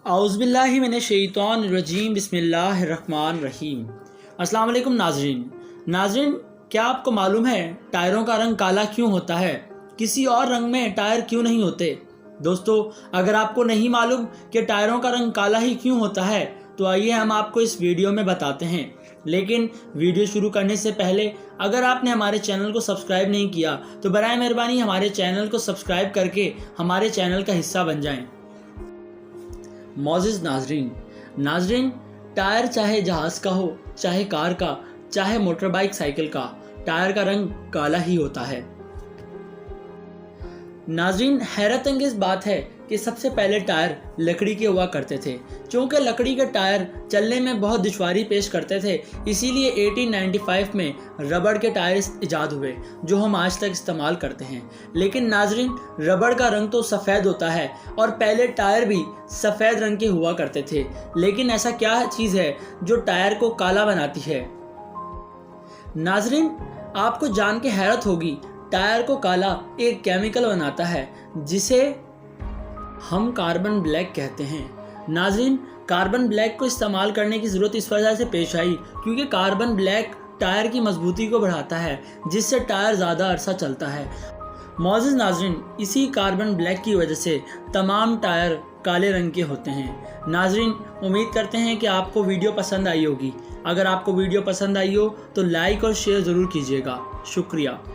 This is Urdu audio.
اعوذ باللہ من الشیطان الرجیم بسم اللہ الرحمن الرحیم۔ السلام علیکم ناظرین، کیا آپ کو معلوم ہے ٹائروں کا رنگ کالا کیوں ہوتا ہے؟ کسی اور رنگ میں ٹائر کیوں نہیں ہوتے؟ دوستو، اگر آپ کو نہیں معلوم کہ ٹائروں کا رنگ کالا ہی کیوں ہوتا ہے تو آئیے ہم آپ کو اس ویڈیو میں بتاتے ہیں۔ لیکن ویڈیو شروع کرنے سے پہلے اگر آپ نے ہمارے چینل کو سبسکرائب نہیں کیا تو برائے مہربانی ہمارے چینل کو سبسکرائب کر کے ہمارے چینل کا حصہ بن جائیں۔ معزز ناظرین، ٹائر چاہے جہاز کا ہو، چاہے کار کا، چاہے موٹر بائک سائیکل کا، ٹائر کا رنگ کالا ہی ہوتا ہے۔ ناظرین، حیرت انگیز بات ہے کہ سب سے پہلے ٹائر لکڑی کے ہوا کرتے تھے۔ چونکہ لکڑی کے ٹائر چلنے میں بہت دشواری پیش کرتے تھے، اسی لیے 1895 میں ربڑ کے ٹائر ایجاد ہوئے جو ہم آج تک استعمال کرتے ہیں۔ لیکن ناظرین، ربڑ کا رنگ تو سفید ہوتا ہے اور پہلے ٹائر بھی سفید رنگ کے ہوا کرتے تھے۔ لیکن ایسا کیا چیز ہے جو ٹائر کو کالا بناتی ہے؟ ناظرین، آپ کو جان کے حیرت ہوگی، ٹائر کو کالا ایک کیمیکل بناتا ہے جسے ہم کاربن بلیک کہتے ہیں۔ ناظرین، کاربن بلیک کو استعمال کرنے کی ضرورت اس وجہ سے پیش آئی کیونکہ کاربن بلیک ٹائر کی مضبوطی کو بڑھاتا ہے جس سے ٹائر زیادہ عرصہ چلتا ہے۔ معزز ناظرین، اسی کاربن بلیک کی وجہ سے تمام ٹائر کالے رنگ کے ہوتے ہیں۔ ناظرین، امید کرتے ہیں کہ آپ کو ویڈیو پسند آئی ہوگی۔ اگر آپ کو ویڈیو پسند آئی ہو تو لائک اور شیئر ضرور کیجیے گا۔ شکریہ۔